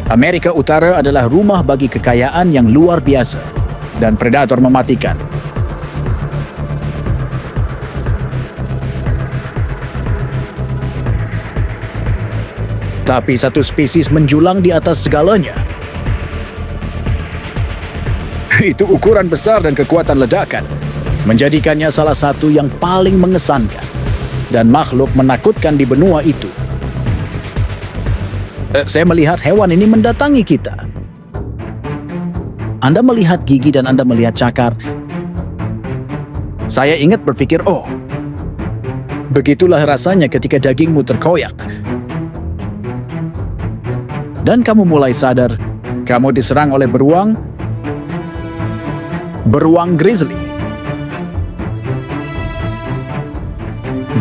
Amerika Utara adalah rumah bagi kekayaan yang luar biasa dan predator mematikan. Tapi satu spesies menjulang di atas segalanya. Itu ukuran besar dan kekuatan ledakan, menjadikannya salah satu yang paling mengesankan dan makhluk menakutkan di benua itu. Saya melihat hewan ini mendatangi kita. Anda melihat gigi dan Anda melihat cakar. Saya ingat berpikir, oh, begitulah rasanya ketika dagingmu terkoyak. Dan kamu mulai sadar, kamu diserang oleh beruang grizzly.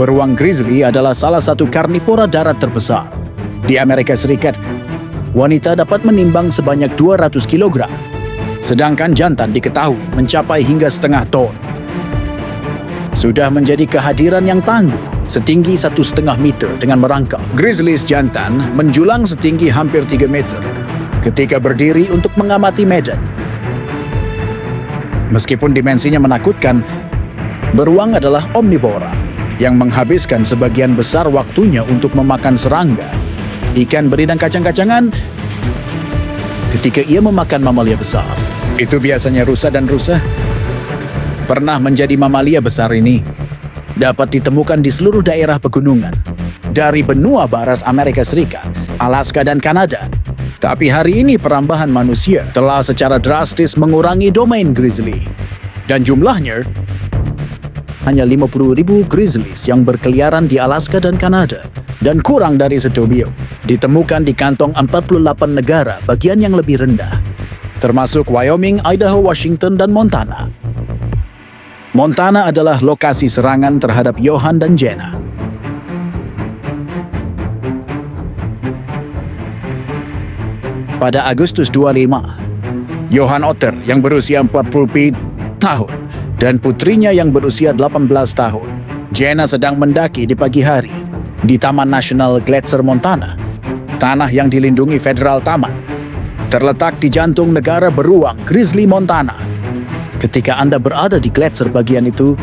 Beruang grizzly adalah salah satu karnivora darat terbesar. Di Amerika Serikat, wanita dapat menimbang sebanyak 200 kg, sedangkan jantan diketahui mencapai hingga setengah ton. Sudah menjadi kehadiran yang tangguh, setinggi 1,5 meter dengan merangkak. Grizzlies jantan menjulang setinggi hampir 3 meter ketika berdiri untuk mengamati medan. Meskipun dimensinya menakutkan, beruang adalah omnivora yang menghabiskan sebagian besar waktunya untuk memakan serangga, ikan beri dan kacang-kacangan. Ketika ia memakan mamalia besar, itu biasanya rusa dan rusa. Pernah menjadi mamalia besar ini dapat ditemukan di seluruh daerah pegunungan, dari benua barat Amerika Serikat, Alaska, dan Kanada. Tapi hari ini perambahan manusia telah secara drastis mengurangi domain grizzly. Dan jumlahnya hanya 50.000 grizzlies yang berkeliaran di Alaska dan Kanada. Dan kurang dari setubio ditemukan di kantong 48 negara bagian yang lebih rendah, termasuk Wyoming, Idaho, Washington, dan Montana. Montana adalah lokasi serangan terhadap Johan dan Jenna. Pada Agustus 25, Johan Otter yang berusia 40 tahun dan putrinya yang berusia 18 tahun, Jenna, sedang mendaki di pagi hari di Taman Nasional Glacier Montana, tanah yang dilindungi federal taman, terletak di jantung negara beruang Grizzly Montana. Ketika Anda berada di glacier bagian itu,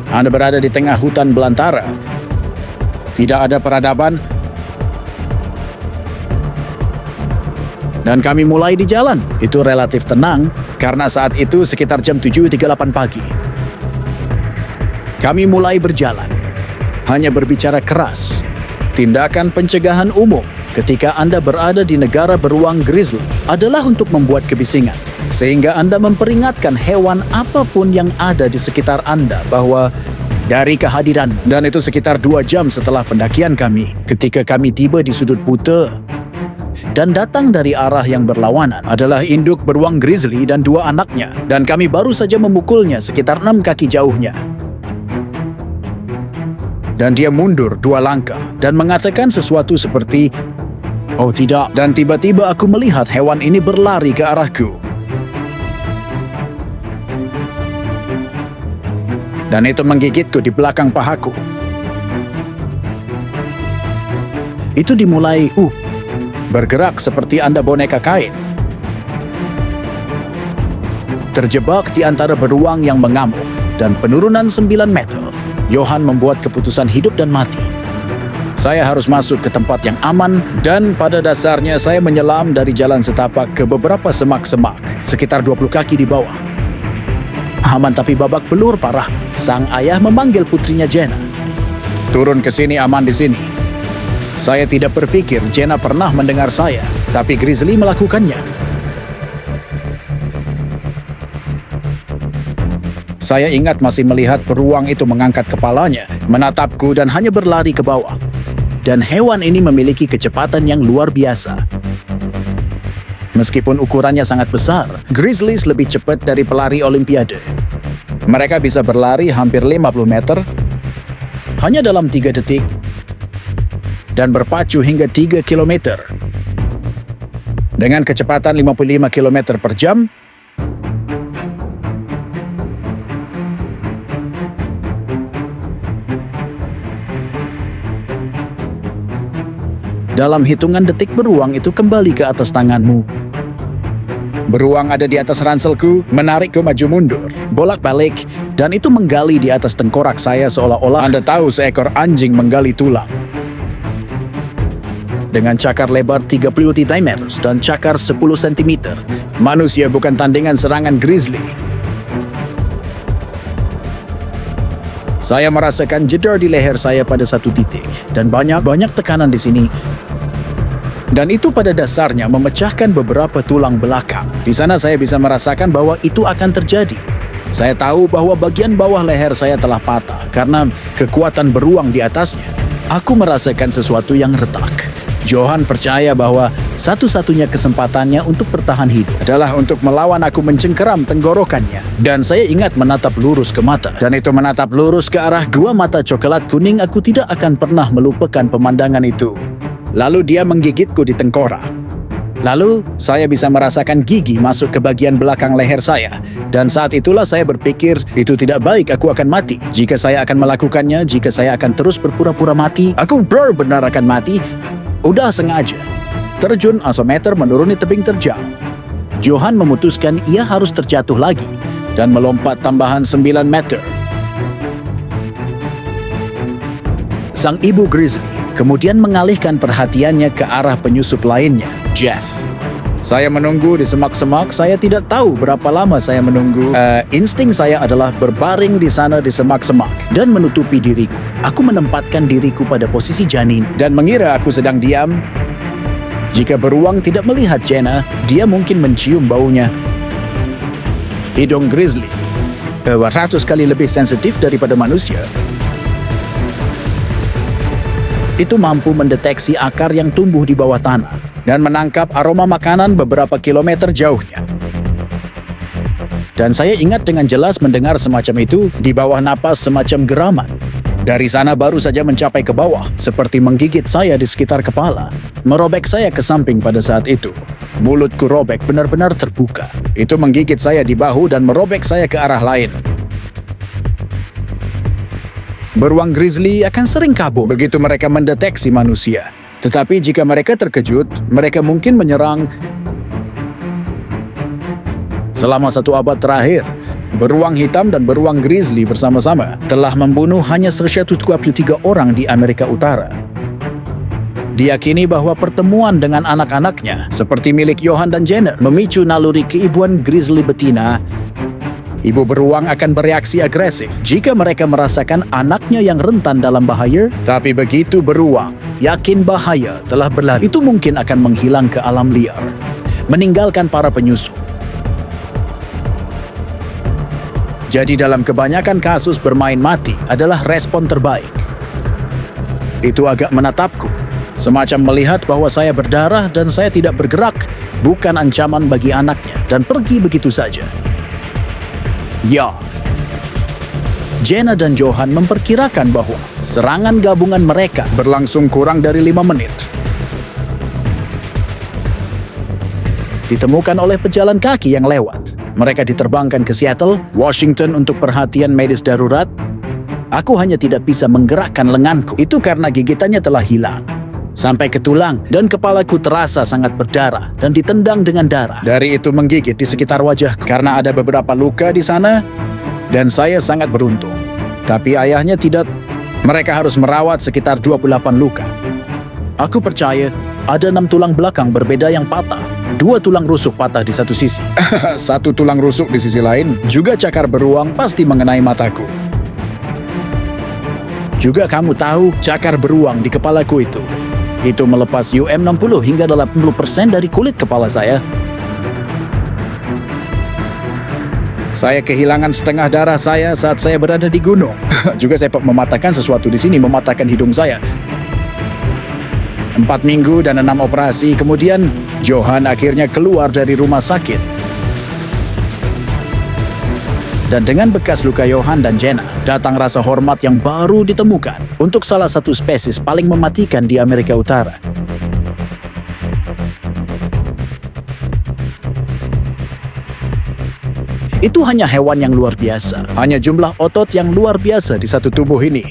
Anda berada di tengah hutan belantara. Tidak ada peradaban. Dan kami mulai di jalan. Itu relatif tenang, karena saat itu sekitar jam 7.38 pagi. Kami mulai berjalan. Hanya berbicara keras. Tindakan pencegahan umum ketika Anda berada di negara beruang grizzly adalah untuk membuat kebisingan, sehingga Anda memperingatkan hewan apapun yang ada di sekitar Anda bahwa dari kehadiran. Dan itu sekitar 2 jam setelah pendakian kami, ketika kami tiba di sudut Butte. Dan datang dari arah yang berlawanan adalah induk beruang grizzly dan 2 anaknya, dan kami baru saja memukulnya sekitar 6 kaki jauhnya. Dan dia mundur 2 langkah dan mengatakan sesuatu seperti, "Oh tidak," dan tiba-tiba aku melihat hewan ini berlari ke arahku. Dan itu menggigitku di belakang pahaku. Itu dimulai, bergerak seperti Anda boneka kain. Terjebak di antara beruang yang mengamuk dan penurunan 9 meter, Johan membuat keputusan hidup dan mati. Saya harus masuk ke tempat yang aman, dan pada dasarnya saya menyelam dari jalan setapak ke beberapa semak-semak, sekitar 20 kaki di bawah. Aman tapi babak belur parah. Sang ayah memanggil putrinya Jenna. "Turun ke sini, aman di sini." Saya tidak berpikir Jenna pernah mendengar saya, tapi Grizzly melakukannya. Saya ingat masih melihat beruang itu mengangkat kepalanya, menatapku dan hanya berlari ke bawah. Dan hewan ini memiliki kecepatan yang luar biasa. Meskipun ukurannya sangat besar, Grizzlies lebih cepat dari pelari Olimpiade. Mereka bisa berlari hampir 50 meter hanya dalam 3 detik dan berpacu hingga 3 km. Dengan kecepatan 55 km per jam, Dalam hitungan detik beruang itu kembali ke atas tanganmu. Beruang ada di atas ranselku, menarikku maju mundur, bolak-balik, dan itu menggali di atas tengkorak saya seolah-olah Anda tahu seekor anjing menggali tulang. Dengan cakar lebar 30 cm dan cakar 10 cm, manusia bukan tandingan serangan grizzly. Saya merasakan jedar di leher saya pada satu titik, dan banyak tekanan di sini. Dan itu pada dasarnya memecahkan beberapa tulang belakang. Di sana saya bisa merasakan bahwa itu akan terjadi. Saya tahu bahwa bagian bawah leher saya telah patah karena kekuatan beruang di atasnya. Aku merasakan sesuatu yang retak. Johan percaya bahwa satu-satunya kesempatannya untuk bertahan hidup adalah untuk melawan aku mencengkeram tenggorokannya. Dan saya ingat menatap lurus ke mata. Dan itu menatap lurus ke arah dua mata coklat kuning. Aku tidak akan pernah melupakan pemandangan itu. Lalu dia menggigitku di tengkorak. Lalu saya bisa merasakan gigi masuk ke bagian belakang leher saya. Dan saat itulah saya berpikir itu tidak baik, aku akan mati. Jika saya akan melakukannya, jika saya akan terus berpura-pura mati, aku benar-benar akan mati. Udah sengaja. Terjun asometer menuruni tebing terjal. Johan memutuskan ia harus terjatuh lagi dan melompat tambahan 9 meter. Sang ibu grizzly kemudian mengalihkan perhatiannya ke arah penyusup lainnya, Jeff. Saya menunggu di semak-semak, saya tidak tahu berapa lama saya menunggu. Insting saya adalah berbaring di sana di semak-semak dan menutupi diriku. Aku menempatkan diriku pada posisi janin dan mengira aku sedang diam. Jika beruang tidak melihat Jenna, dia mungkin mencium baunya. Hidung grizzly 200 kali lebih sensitif daripada manusia. Itu mampu mendeteksi akar yang tumbuh di bawah tanah dan menangkap aroma makanan beberapa kilometer jauhnya. Dan saya ingat dengan jelas mendengar semacam itu di bawah napas semacam geraman. Dari sana baru saja mencapai ke bawah, seperti menggigit saya di sekitar kepala. Merobek saya ke samping pada saat itu. Mulutku robek benar-benar terbuka. Itu menggigit saya di bahu dan merobek saya ke arah lain. Beruang grizzly akan sering kabur begitu mereka mendeteksi manusia. Tetapi jika mereka terkejut, mereka mungkin menyerang. Selama 1 abad terakhir, beruang hitam dan beruang grizzly bersama-sama telah membunuh hanya 123 orang di Amerika Utara. Diyakini bahwa pertemuan dengan anak-anaknya, seperti milik Johan dan Jenna, memicu naluri keibuan grizzly betina. Ibu beruang akan bereaksi agresif jika mereka merasakan anaknya yang rentan dalam bahaya. Tapi begitu beruang yakin bahaya telah berlari, itu mungkin akan menghilang ke alam liar, meninggalkan para penyusup. Jadi dalam kebanyakan kasus bermain mati adalah respon terbaik. Itu agak menatapku, semacam melihat bahwa saya berdarah dan saya tidak bergerak, bukan ancaman bagi anaknya, dan pergi begitu saja. Ya, Jenna dan Johan memperkirakan bahwa serangan gabungan mereka berlangsung kurang dari 5 menit. Ditemukan oleh pejalan kaki yang lewat. Mereka diterbangkan ke Seattle, Washington untuk perhatian medis darurat. Aku hanya tidak bisa menggerakkan lenganku. Itu karena gigitannya telah hilang. Sampai ke tulang dan kepalaku terasa sangat berdarah dan ditendang dengan darah. Dari itu menggigit di sekitar wajahku karena ada beberapa luka di sana dan saya sangat beruntung. Tapi ayahnya tidak. Mereka harus merawat sekitar 28 luka. Aku percaya ada 6 tulang belakang berbeda yang patah. 2 tulang rusuk patah di satu sisi. 1 tulang rusuk di sisi lain. Juga cakar beruang pasti mengenai mataku. Juga kamu tahu cakar beruang di kepalaku itu. Itu melepas UM60 hingga 80% dari kulit kepala saya. Saya kehilangan setengah darah saya saat saya berada di gunung. Juga saya mematahkan sesuatu di sini, mematahkan hidung saya. 4 minggu dan 6 operasi kemudian, Johan akhirnya keluar dari rumah sakit. Dan dengan bekas luka Johan dan Jenna, datang rasa hormat yang baru ditemukan untuk salah satu spesies paling mematikan di Amerika Utara. Itu hanya hewan yang luar biasa, hanya jumlah otot yang luar biasa di satu tubuh ini.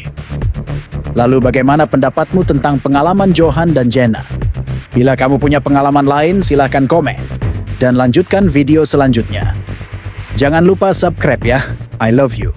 Lalu bagaimana pendapatmu tentang pengalaman Johan dan Jenna? Bila kamu punya pengalaman lain, silahkan komen dan lanjutkan video selanjutnya. Jangan lupa subscribe ya. I love you.